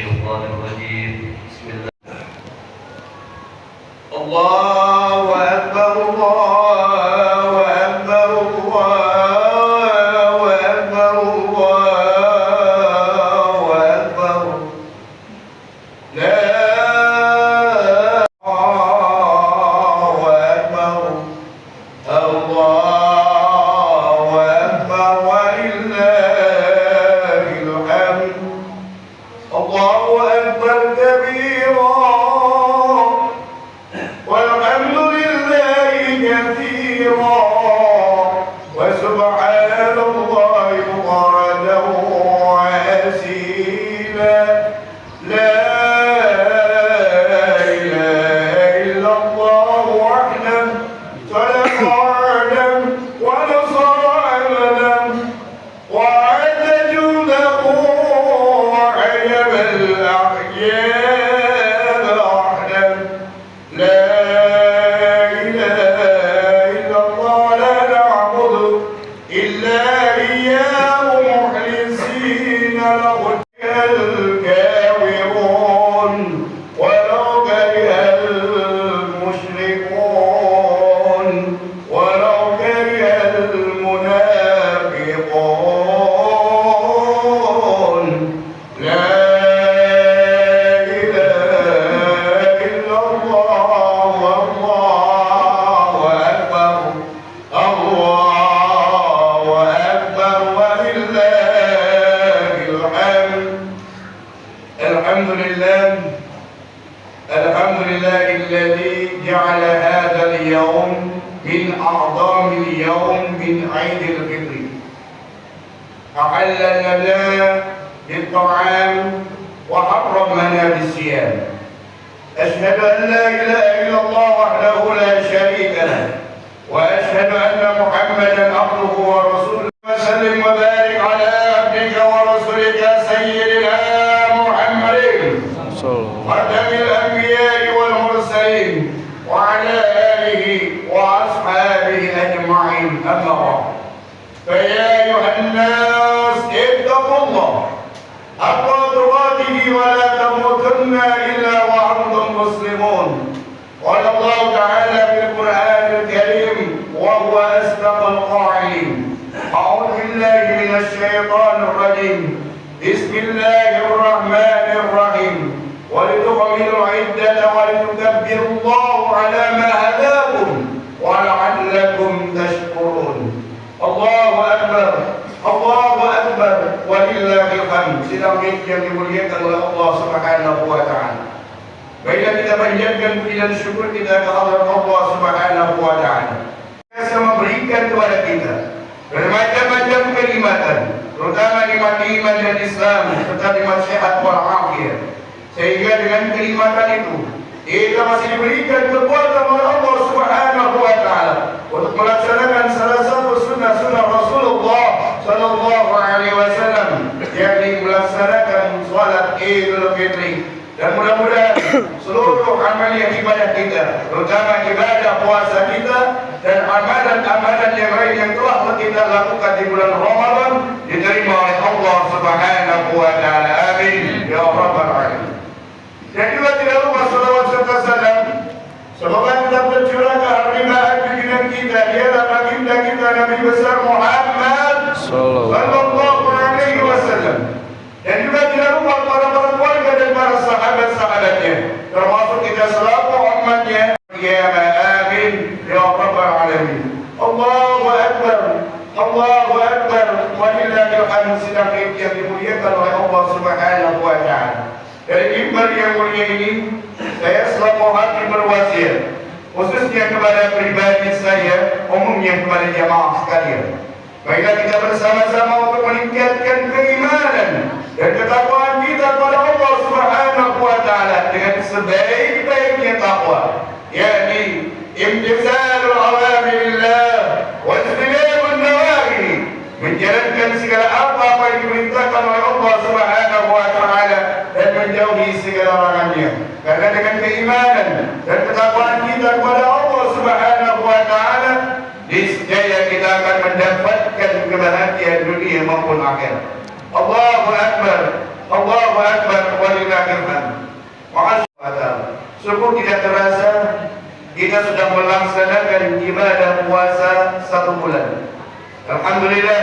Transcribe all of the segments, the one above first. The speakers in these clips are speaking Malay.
الشيطان الرجيم بسم الله الله أكبر الله أكبر الله أكبر الله أكبر لا الله أكبر الله أكبر ولله الحمد الله أكبر كبيرا والحمد لله كثيرا وسبحان الله بكرة وأصيلا لا إله إلا الله وحده صدق وعده ونصر عبده وعد جنده وعجب الأحياب وحده لا إله إلا الله لا نعبد إلا إياه مخلصين له الكافرون ولو كره المشركون ولو كره المنافقون لا إله إلا الله والله أكبر الله أكبر ولله الحمد الحمد لله الذي جعل هذا اليوم من أعظم اليوم من عيد الفطر أحل لنا بالطعام وحرمنا بالصيام أشهد أن لا إله إلا الله وحده لا شريك له وأشهد أن محمدا عبده ورسوله وسلم وبارك على عبدك ورسولك سيدنا محمد خاتم الأنبياء والمرسلين وعلى آله وأصحابه أجمعين أما بعد فيا أيها الناس اتقوا الله حق تقاته ولا تموتن إلا وأنتم مسلمون قال الله تعالى في القرآن الكريم وهو أصدق القائلين أعوذ بالله من الشيطان الرجيم بسم الله الرحمن الرحيم ولتكملوا العدة ولتكبروا الله على ما هداكم ولعلكم تشكرون الله أكبر الله أكبر ولله الحمد. Sidang yang dimuliakan oleh Allah Subhanahu wa taala. Baiklah, kita panjatkan puji dan syukur kita kepada Allah Subhanahu wa taala. Dia memberikan kepada kita bermacam-macam kenikmatan, terutama nikmat iman dan Islam serta nikmat sehat walafiat. Sehingga dengan kenikmatan itu kita masih diberikan kekuatan oleh Allah Subhanahu wa taala untuk melaksanakan salah satu sunnah-sunnah Rasulullah sallallahu alaihi wasallam, yakni melaksanakan salat Idul Fitri. Dan mudah-mudahan seluruh amalan ibadah kita, terutama ibadah puasa kita dan amalan-amalan yang lain yang telah kita lakukan di bulan Ramadan diterima oleh Allah Subhanahu wa taala. Amin ya rabbal alamin. Dan juga tidak lupa salawat serta salam semoga tetap tercurah ke harfiah junjungan kita, ialah baginda kita Nabi besar Muhammad sallallahu alaihi wasallam. Dan juga tidak lupa para keluarga dan para sahabat-sahabatnya, termasuk kita selaku umatnya. Ya amin ya rabbal alamin. Allahu akbar Allahu akbar walillahil hamd. Sidang yang dimuliakan oleh Allah Subhanahu wa taala. Dari mimbar yang mulia ini, saya selaku hakim berwasiat, khususnya kepada pribadi saya, umumnya kepada jamaah sekalian. Baiklah, kita bersama-sama untuk meningkatkan keimanan dan ketakwaan kita kepada Allah Subhanahu wa taala dengan sebaik-baiknya takwa, yakni imtithalul awamirillah wa ijtinabun nawahi, menjalankan segala apa yang diperintahkan oleh Allah Subhanahu wa taala dan menjauhi segala larangannya. Karena dengan keimanan dan ketakwaan kita kepada Allah Subhanahu wa taala, niscaya kita akan mendapatkan kebahagiaan dunia maupun akhirat. Allahu akbar, Allahu akbar walillahil Sungguh tidak terasa kita sudah melaksanakan ibadah puasa 1 bulan. Alhamdulillah,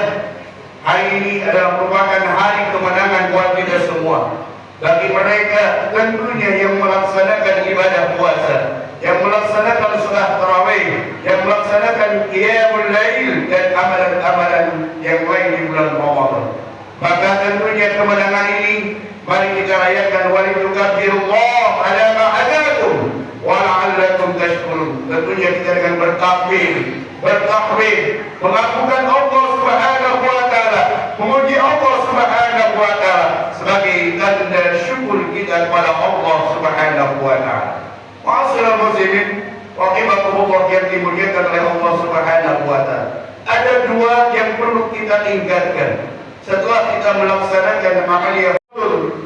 hari ini adalah merupakan hari kemenangan buat kita semua. Bagi mereka tentunya yang melaksanakan ibadah puasa, yang melaksanakan salat tarawih, yang melaksanakan qiyamul lail dan amalan-amalan yang lain di bulan Ramadan. Maka tentunya kemenangan ini mari kita rayakan, walitukabbirullaha ala ma hadakum wa la'allakum tashkurun. Tentunya kita dengan bertakbir, bertahmid, mengakukan Allah Subhanahu wa taala, memuji Allah Subhanahu wa taala sebagai tanda syukur kita kepada Allah Subhanahu wa taala. Ma'asyiral muslimin, rahimakumullah yang dimuliakan oleh Allah Subhanahu wa taala. Ada 2 yang perlu kita tingkatkan setelah kita melaksanakan amaliyah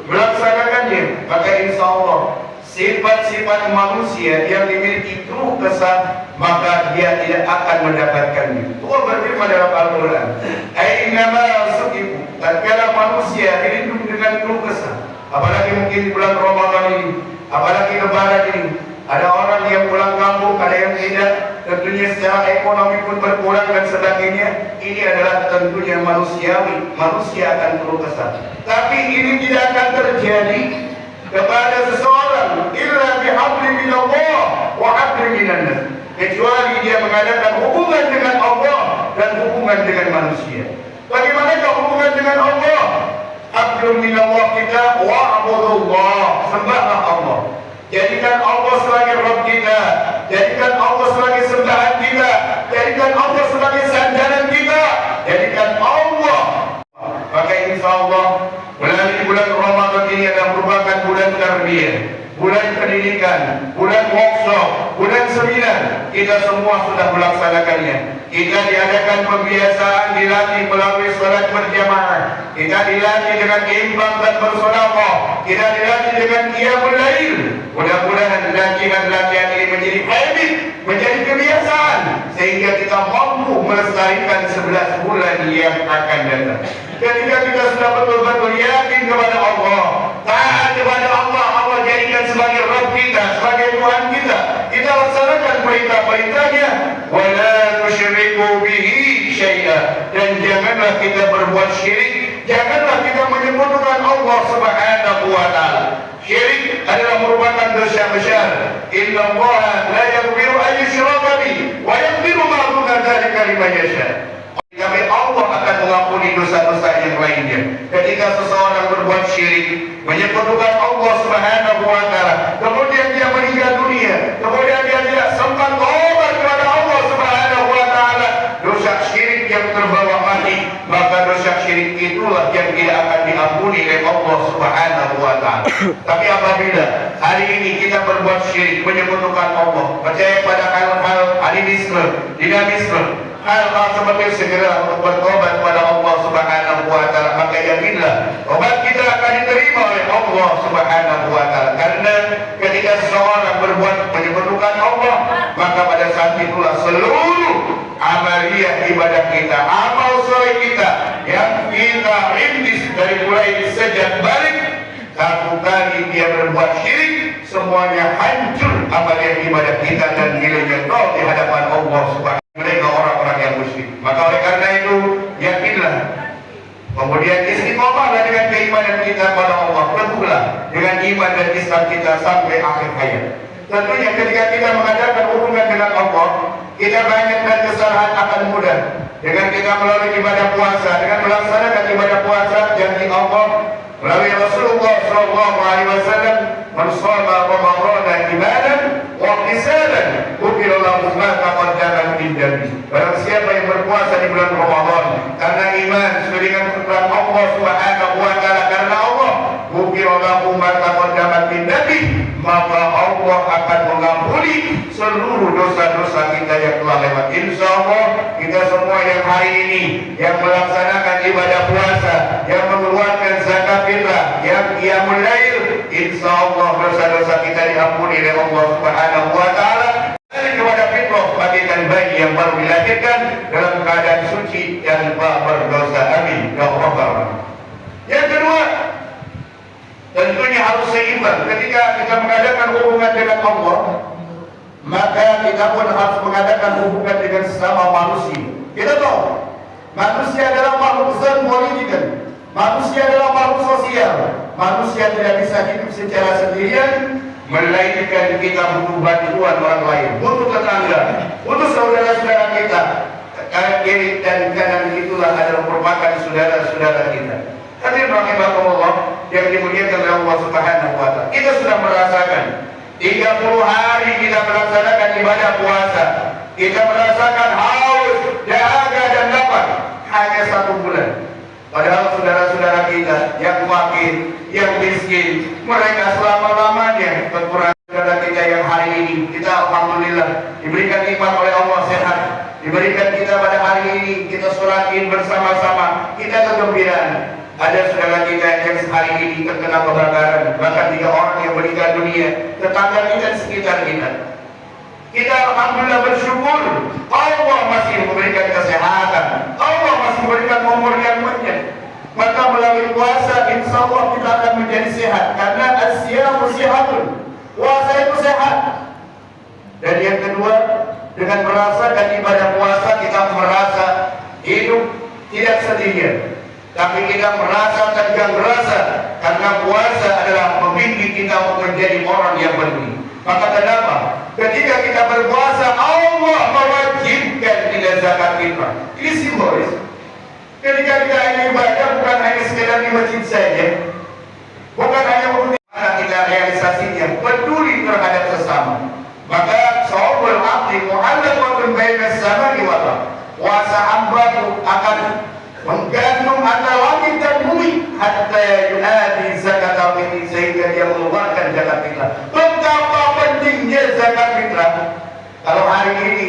melaksanakannya, maka insya Allah sifat-sifat manusia yang dimiliki keluh kesah maka dia tidak akan mendapatkannya. Allah berfirman dalam Al-Quran, "Ainama suqifu", tatkala manusia dirindung dengan keluh kesah, apalagi mungkin di bulan Ramadan ini, apalagi lebaran ini, ada orang yang pulang kampung, ada yang tidak, tentunya secara ekonomi pun berkurang dan sebagainya. Ini adalah tentunya manusiawi, manusia akan keluh kesah. Tapi ini tidak akan terjadi kepada seseorang illa bihablin minallah wa hablin minannas, kecuali dia mengadakan hubungan dengan Allah dan hubungan dengan manusia. Bagaimanakah hubungan dengan Allah? Hablun minallah kita wa'budullah, sembahlah Allah. Jadikan Allah sebagai Rabb kita, jadikan Allah sebagai sembahan kita, jadikan Allah sebagai sandaran kita, jadikan Allah. Maka insya Allah bulan Ramadan ini adalah merupakan bulan tarbiyah, bulan pendidikan, bulan workshop, bulan seminar. Kita semua sudah melaksanakannya. Kita diadakan pembiasaan, dilatih melalui salat berjamaah. Kita dilatih dengan imbang dan bersedekah. Kita dilatih dengan qiyamul lail. Mudah-mudahan latihan-latihan ini menjadi habit, menjadi kebiasaan, sehingga kita mampu melestarikan 11 bulan yang akan datang. Ketika kita sudah betul-betul yakin kepada Allah, taat kepada Allah, Allah jadikan sebagai Rabb kita, sebagai Tuhan kita, kita laksanakan perintah-perintahnya. Wala tusyriku bihi syai'a, dan janganlah kita berbuat syirik, janganlah kita menyekutukan Allah Subhanahu wa taala. Syirik adalah merupakan dosa besar. Innallaha la yaghfiru an yushraka bihi wa yaghfiru ma duna dzalika liman yasha. Tapi Allah akan mengampuni dosa-dosa yang lainnya. Ketika seseorang berbuat syirik, menyekutukan Allah Subhanahu wa taala, kemudian dia meninggal dunia, kemudian dia tidak sempat taubat kepada Allah Subhanahu wa taala, dosa syirik yang terbawa mati, maka dosa syirik itulah yang tidak akan diampuni oleh Allah Subhanahu wa taala. Tapi apabila hari ini kita berbuat syirik, menyekutukan Allah, percaya pada hal-hal animisme, dinamisme, hal-hal seperti segera untuk bertobat kepada Allah Subhanahu wa taala, maka yakinlah tobat kita akan diterima oleh Allah Subhanahu wa taala. Karena ketika seseorang berbuat menyekutukan Allah, maka pada saat itulah seluruh amaliyah ibadah kita, amal soleh kita yang kita rintis dari mulai sejak balik, 1 kali dia berbuat syirik, semuanya hancur amaliyah ibadah kita dan nilainya nol di hadapan Allah Subhanahu. Mereka orang-orang yang musyrik. Maka oleh karena itu yakinlah, kemudian istiqomahlah dengan keimanan kita pada Allah, teguhlah dengan iman dan Islam kita sampai akhir hayat. Tentunya ketika kita mengadakan hubungan dengan Allah, kita banyak dan kesalahan akan mudah. Dengan kita melalui ibadah puasa, dengan melaksanakan ibadah puasa, janji Allah melalui Rasulullah SAW, "Man shoma Ramadan imanan wa ihtisaban, ghufira lahu ma taqaddama min dhanbi." Barang siapa yang berpuasa di bulan Ramadan karena iman sesuai dengan perintah Allah Subhanahu wa taala, karena Allah, ghufira lahu ma taqaddama min dhanbi, maka Allah akan mengampuni seluruh dosa-dosa kita yang telah lewat. Insya Allah kita semua yang hari ini yang melaksanakan ibadah puasa, yang mengeluarkan zakat fitrah, yang qiyamul lail, insya Allah dosa-dosa kita diampuni oleh Allah Subhanahu wa taala. Kepada fitrah bagaikan bayi yang baru dilahirkan dalam keadaan suci tanpa berdosa. Amin ya rabbal alamin. Yang kedua, Tentunya harus seimbang. Ketika kita mengadakan hubungan dengan Allah, maka kita pun harus mengadakan hubungan dengan sesama manusia. Kita tahu, manusia adalah makhluk politik. Manusia adalah makhluk sosial. Manusia tidak bisa hidup secara sendirian, melainkan kita butuh bantuan orang lain, butuh tetangga, butuh saudara-saudara kita. Kanan kiri dan kanan itulah adalah merupakan saudara-saudara kita. Hadirin rahimakumullah yang dimuliakan oleh Allah Subhanahu wa taala. Kita sudah merasakan 30 hari kita melaksanakan ibadah puasa. Kita merasakan haus, dahaga dan lapar hanya 1 bulan. Padahal saudara-saudara kita yang fakir, yang miskin, mereka selama-lamanya kekurangan. Saudara kita yang hari ini, kita alhamdulillah diberikan nikmat oleh Allah sehat, diberikan kita pada hari ini, kita sholatin bersama-sama, kita kegembiraan. Ada saudara kita yang hari ini terkena kebakaran, bahkan 3 orang yang meninggal dunia, tetangga kita di sekitar kita. Kita alhamdulillah bersyukur Allah masih memberikan kesehatan, Allah masih memberikan umur yang panjang. Maka melalui puasa insya Allah kita akan menjadi sehat, karena as-siyamu sihatun, puasa itu sehat. Dan yang kedua, dengan merasakan ibadah puasa kita merasa hidup tidak sendirian, tapi kita merasa tegang rasa, karena puasa adalah membimbing kita untuk menjadi orang yang peduli. Maka kenapa? Ketika kita berpuasa, Allah mewajibkan kita zakat fitrah. Ini simbolis. Ketika kita hanya ibadah, bukan hanya sekedar di masjid saja, bukan hanya untuk kita realisasinya, peduli terhadap sesama. Maka saubul abdi mu'allaqatun bainas samai wal ardh. Puasa hamba akan menggantung antara langit dan bumi hatta yu'adi zakat al-fitri, sehingga dia mengeluarkan zakat fitrah. Betapa pentingnya zakat fitrah. Kalau hari ini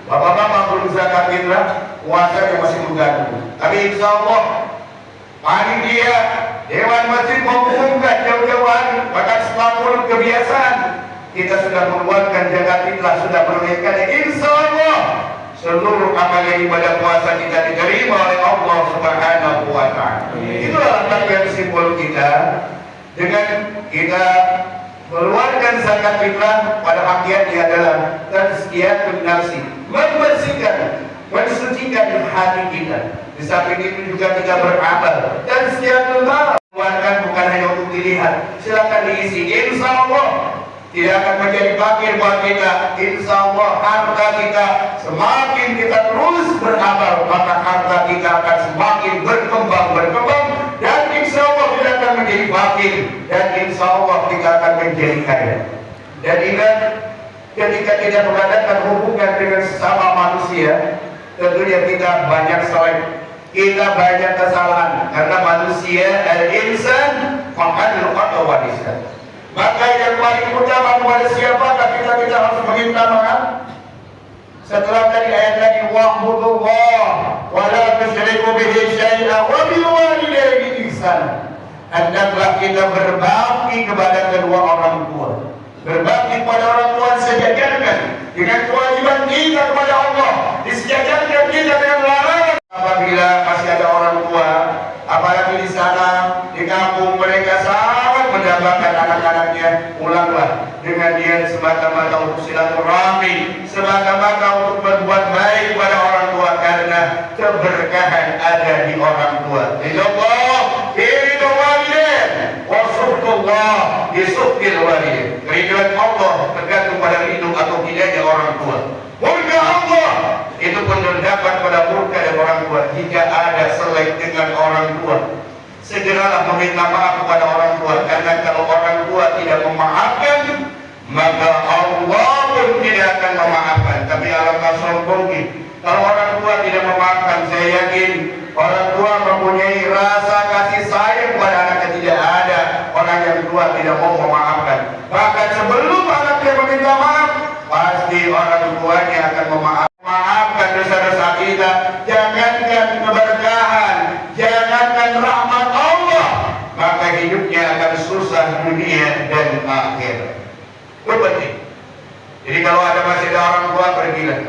bapak-bapak belum zakat fitrah, puasanya masih menggantung. Tapi insya Allah panitia Dewan Masjid mengumumkan jauh-jauh hari, bahkan setelah turun kebiasaan kita sudah mengeluarkan zakat fitrah, sudah menunaikannya. Insya Allah seluruh amal ibadah puasa kita diterima oleh Allah Subhanahu wa taala. Itulah yang simbol kita dengan kita mengeluarkan zakat fitrah. Pada hakikatnya adalah tazkiyatun nafsi, membersihkan, mensucikan hati kita. Di samping itu juga kita beramal. Tazkiyatun nafs, keluarkan bukan hanya untuk dilihat, silakan diisi. Insya Allah tidak akan menjadi fakir buat kita. Insya Allah harta kita semakin kita terus beramal, maka harta kita akan semakin berkembang, dan insya Allah tidak akan menjadi fakir, dan insya Allah kita akan menjadi kaya. Dan ingat, ketika kita mengadakan hubungan dengan sesama manusia, tentunya kita banyak salah, kita banyak kesalahan, karena manusia al-insan ma'al qata wa lisan. Maka yang paling utama kepada siapakah kita harus meminta maaf? Setelah tadi ayat tadi, wa'budullah wa la tusyriku bihi syai'an wa bil walidayni ihsana. Hendaklah kita berbakti kepada kedua orang tua. Berbakti kepada orang tua disejajarkan dengan kewajiban kita kepada Allah, disejajarkan kita dengan larangan. Apabila masih ada orang tua, apalagi di sana di kampung, mereka sangat mendambakan anak-anaknya, ulanglah dengan niat semata-mata untuk silaturahmi, semata-mata untuk berbuat baik pada orang tua, karena keberkahan ada di orang tua. Insyaallah ridho walidain wa suhtullah yusukil walidain. Ridho Allah tergantung pada ridho atau tidaknya orang tua. Murka Allah itu pun terdapat pada murka dari orang tua. Jika ada selain dengan orang tua, segeralah meminta maaf kepada orang tua, karena kalau orang tua tidak memaafkan, maka Allah pun tidak akan memaafkan. Tapi alangkah sombongnya kalau orang tua tidak memaafkan. Saya yakin orang tua mempunyai rasa kasih sayang kepada anaknya. Tidak ada orang yang tua tidak mau memaafkan. Bahkan sebelum anaknya meminta maaf, pasti orang tuanya akan memaafkan dosa-dosa kita. Jangankan keberkahan, jangankan rahmat Allah, maka hidupnya akan susah dunia dan akhirat. Itu penting. Jadi kalau masih ada orang tua, pergilah.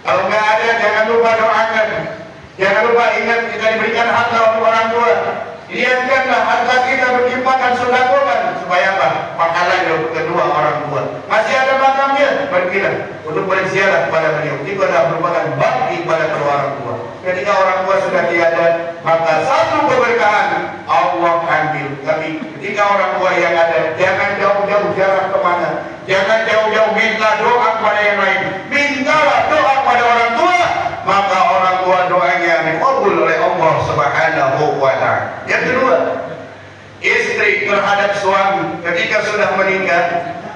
Kalau nggak ada, jangan lupa doakan. Jangan lupa ingat kita diberikan harta untuk orang tua. Niatkanlah harta kita berlimpahkan, sedekahkan supaya apa? Pahalanya untuk kedua orang tua. Masih ada makamnya, pergilah untuk berziarah kepada beliau. Itu adalah merupakan bakti kepada kedua orang tua. Ketika orang tua sudah tiada, maka satu keberkahan Allah ambil. Tapi ketika orang tua yang ada, jangan jauh-jauh jarak kemana, jangan jauh-jauh minta doa kepada yang lain. Mintalah doa kepada orang tua, maka orang tua doanya dikabul oleh Allah Subhanahu wa Ta'ala. Yang kedua, istri terhadap suami ketika sudah menikah,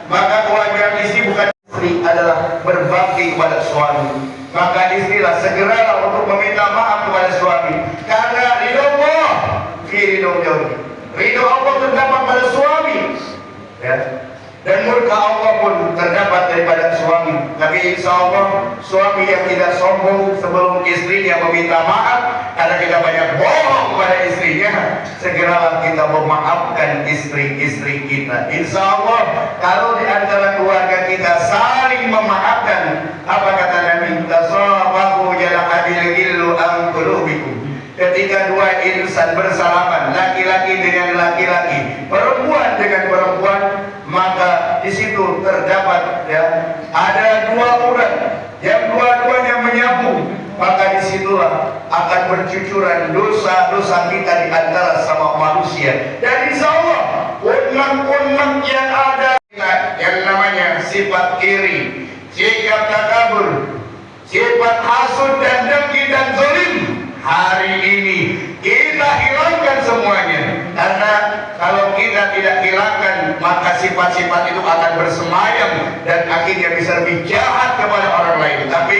maka kewajiban istri bukan istri adalah berbakti kepada suami. Maka istrilah segeralah untuk meminta maaf kepada suami, karena ridho Allah fi ridho jauh. Ridho Allah terdapat pada suami, ya. Dan murka Allah pun terdapat daripada suami. Tapi insya Allah suami yang tidak sombong sebelum istrinya meminta maaf karena kita banyak bohong pada istrinya, segeralah kita memaafkan istri-istri kita. Insya Allah kalau di antara keluarga kita saling memaafkan, apa kata Nabi? Tasabahu yalaqadil gillu an qulubikum. Ketika dua insan bersalaman, laki-laki dengan laki-laki, perempuan dengan perempuan, maka di situ terdapat, ya, ada dua urat yang dua-duanya menyambung, maka disitulah akan bercucuran dosa-dosa kita di antara sama manusia. Dan insya Allah unek-unek yang ada, yang namanya sifat iri, sikap takabur, sifat hasud dan dengki dan zalim, hari ini kita hilangkan semuanya. Karena kalau kita tidak hilangkan, maka sifat-sifat itu akan bersemayam dan akhirnya bisa lebih jahat kepada orang lain. Tapi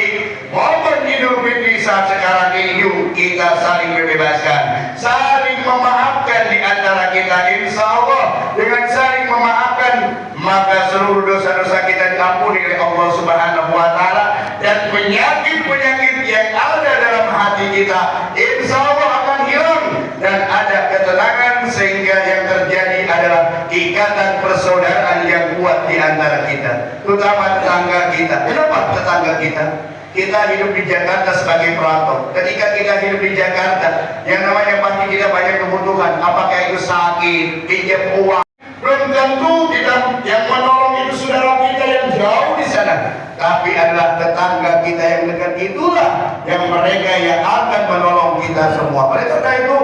momen Idul Fitri saat sekarang ini, yuk kita saling membebaskan, saling memaafkan di antara kita. Insya Allah dengan saling memaafkan, maka seluruh dosa-dosa kita diampuni oleh Allah Subhanahu wa Ta'ala, dan penyakit-penyakit yang ada dalam hati kita insya Allah akan hilang, dan ada ketenangan, sehingga yang terjadi adalah ikatan persaudaraan yang kuat di antara kita, terutama tetangga kita. Kenapa tetangga kita? Kita hidup di Jakarta sebagai perantau. Ketika kita hidup di Jakarta, yang namanya pasti kita banyak kebutuhan. Apakah itu sakit, pinjam uang, belum tentu kita yang menolong itu saudara kita yang jauh di sana, tapi adalah tetangga kita yang dekat, itulah yang mereka yang akan menolong kita semua. Oleh karena itu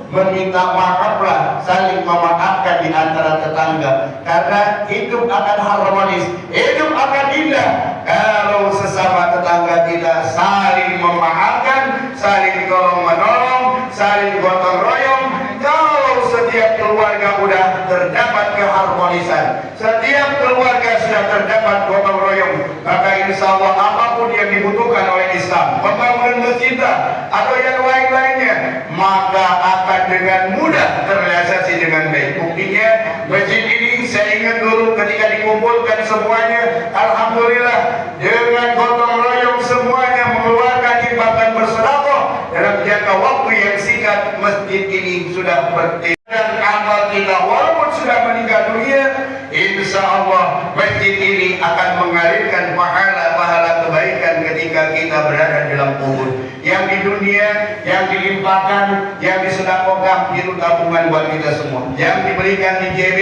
meminta maaflah, saling memaafkan di antara tetangga, karena hidup akan harmonis, hidup akan indah kalau sesama tetangga kita saling memaafkan, saling tolong menolong, saling gotong royong. Kalau setiap keluarga sudah terdapat keharmonisan, setiap keluarga sudah terdapat gotong royong, maka insya Allah apapun yang dibutuhkan oleh Islam, pembangunan masjid atau yang lain-lainnya, maka akan dengan mudah terrealisasi dengan baik. Buktinya masjid ini saya ingat dulu ketika dikumpulkan semuanya, alhamdulillah dengan gotong royong semuanya mengeluarkan infak bersedekah dalam jangka waktu yang singkat, masjid ini sudah berdiri. Dan amal kita walaupun sudah meninggal dunia, insya Allah masjid ini akan mengalirkan pahala-pahala kebaikan ketika kita berada dalam kubur. Yang di dunia, yang dilimpahkan, yang disedekahkan itu tabungan buat kita semua. Yang diberikan di JB,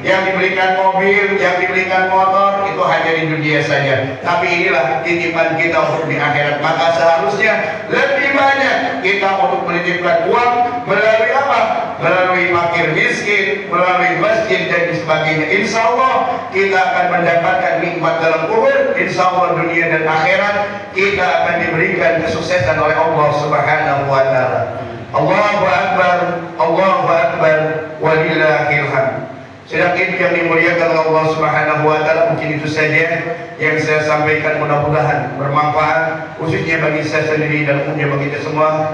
yang diberikan mobil, yang diberikan motor, itu hanya di dunia saja. Tapi inilah titipan kita untuk di akhirat. Maka seharusnya lebih banyak kita untuk menitipkan uang melalui apa? Melalui fakir miskin, melalui masjid dan sebagainya. Insya Allah kita akan mendapatkan nikmat dalam kubur. Insya Allah dunia dan akhirat kita akan diberikan kesuksesan oleh Allah Subhanahu wa Ta'ala. Allahu Akbar, Allahu Akbar, walillahil hamd. Sedangkan yang dimuliakan oleh Allah Subhanahu wa Ta'ala, mungkin itu saja yang saya sampaikan, mudah-mudahan bermanfaat khususnya bagi saya sendiri dan umumnya bagi kita semua.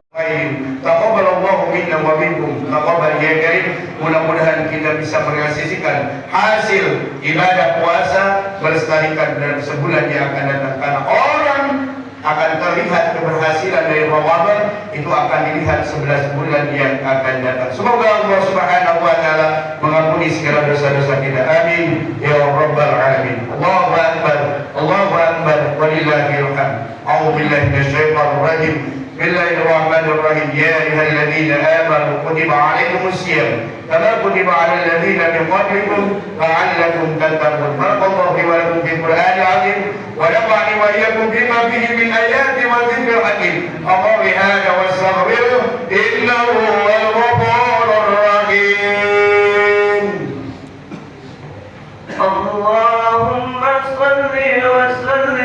Taqabbalallahu minna wa minkum taqabbal ya karim. Mudah-mudahan kita bisa merealisasikan hasil ibadah puasa, melestarikan dalam sebulan yang akan datang, karena orang akan terlihat keberhasilan dari Ramadan itu akan dilihat 11 bulan yang akan datang. Semoga Allah Subhanahu wa Ta'ala mengampuni segala dosa-dosa kita. Amin ya rabbal alamin. Allahu akbar, Allahu akbar, walillahil hamd. A'udzu billahi minasyaitonir rajim. Bismillahirrahmanirrahim. Ya ayyuhalladzina amanu kutiba alaikumus syiyam kama kutiba alal ladzina min qablikum la'allakum tattaqun. Barakallahu fi wa lakum fil Qur'anil 'azim wa nafa'ani wa iyyakum bima fihi min ayati wa dzikril hakim. Aqulu hadza wastaghfiruh innahu huwal ghafurur rahim. Allah